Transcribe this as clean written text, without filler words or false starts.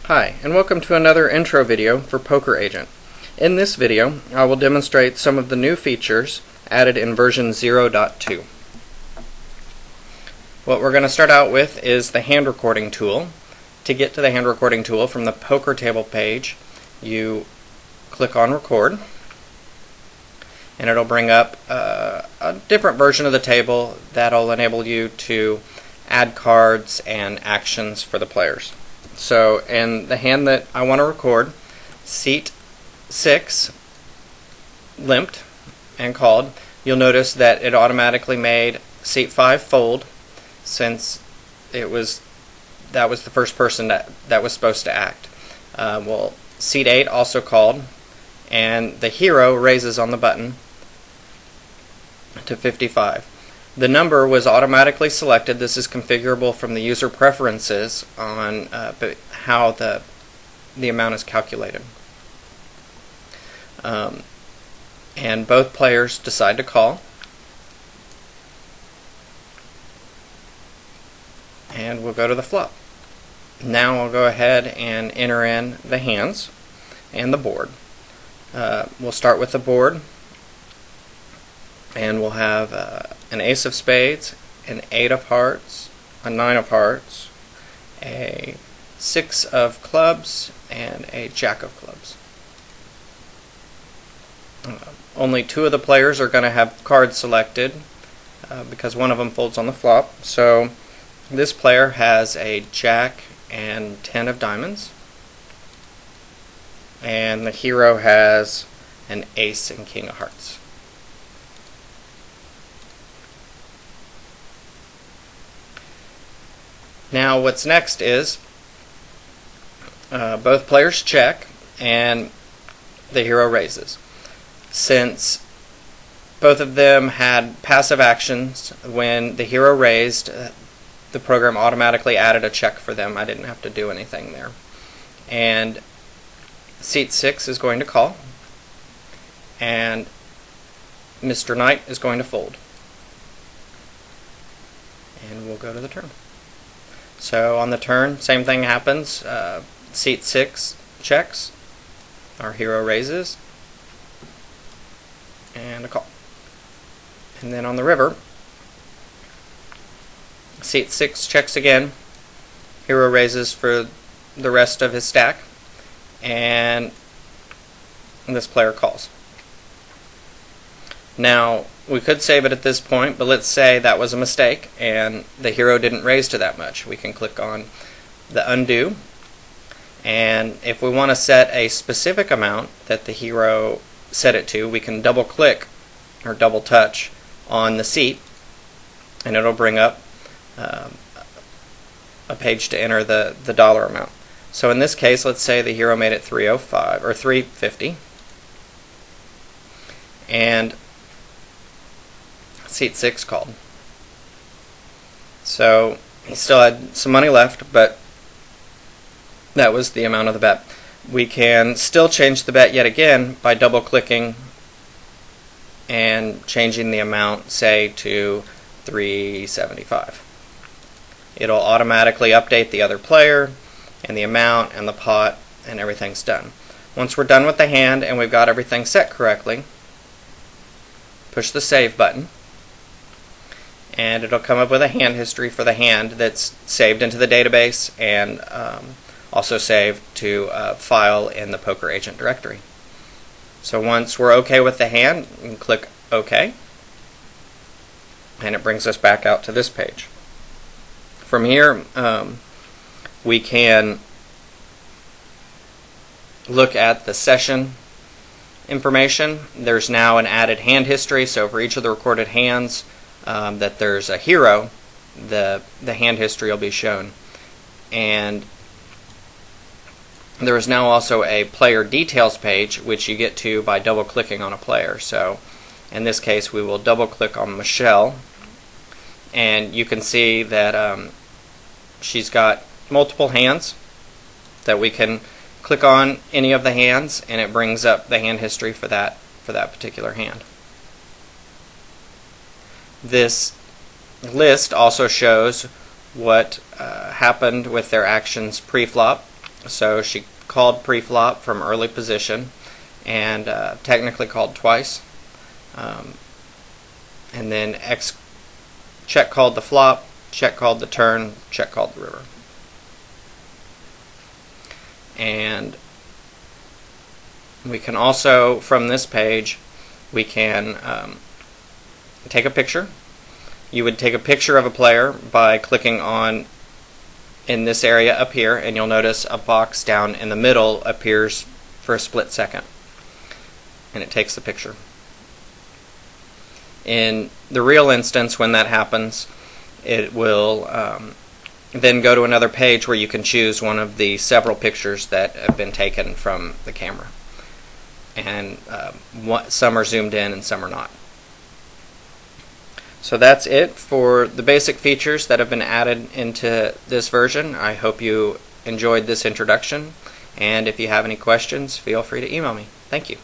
Hi, and welcome to another intro video for Poker Agent. In this video, I will demonstrate some of the new features added in version 0.2. What we're going to start out with is the hand recording tool. To get to the hand recording tool from the poker table page, you click on record, and it'll bring up a different version of the table that'll enable you to add cards and actions for the players. So in the hand that I want to record, seat 6 limped and called, you'll notice that it automatically made seat 5 fold, since that was the first person that was supposed to act. Well, seat 8 also called, and the hero raises on the button to 55. The number was automatically selected. This is configurable from the user preferences on how the amount is calculated. And both players decide to call. And we'll go to the flop. Now I'll go ahead and enter in the hands and the board. We'll start with the board, and we'll have an ace of spades, an 8 of hearts, a 9 of hearts, a 6 of clubs, and a jack of clubs. Only 2 of the players are going to have cards selected because one of them folds on the flop. So this player has a jack and 10 of diamonds, and the hero has an ace and king of hearts. Now what's next is both players check and the hero raises. Since both of them had passive actions, when the hero raised, the program automatically added a check for them. I didn't have to do anything there. And seat 6 is going to call, and Mr. Knight is going to fold. And we'll go to the turn. So on the turn, same thing happens. Seat 6 checks, our hero raises, and a call. And then on the river, seat 6 checks again, hero raises for the rest of his stack, and this player calls. Now, we could save it at this point, but let's say that was a mistake and the hero didn't raise to that much. We can click on the undo, and if we want to set a specific amount that the hero set it to, we can double click or double touch on the seat, and it'll bring up a page to enter the dollar amount. So in this case, let's say the hero made it 305 or 350, and seat 6 called. So he still had some money left, but that was the amount of the bet. We can still change the bet yet again by double clicking and changing the amount, say, to 375. It'll automatically update the other player and the amount and the pot, and everything's done. Once we're done with the hand and we've got everything set correctly, push the save button, and it'll come up with a hand history for the hand that's saved into the database and also saved to a file in the Poker Agent directory. So once we're okay with the hand, we can click OK, and it brings us back out to this page. From here, we can look at the session information. There's now an added hand history, so for each of the recorded hands that there's a hero, the hand history will be shown. And there is now also a player details page, which you get to by double clicking on a player. So in this case, we will double click on Michelle, and you can see that she's got multiple hands that we can click on any of the hands, and it brings up the hand history for that particular hand. This list also shows what happened with their actions pre-flop So she called pre-flop from early position and technically called twice. And then check called the flop, check called the turn, check called the river. And we can also, from this page, we can take a picture. You would take a picture of a player by clicking on in this area up here, and you'll notice a box down in the middle appears for a split second, and it takes the picture. In the real instance, when that happens, it will then go to another page where you can choose one of the several pictures that have been taken from the camera. And some are zoomed in and some are not. So that's it for the basic features that have been added into this version. I hope you enjoyed this introduction, and if you have any questions, feel free to email me. Thank you.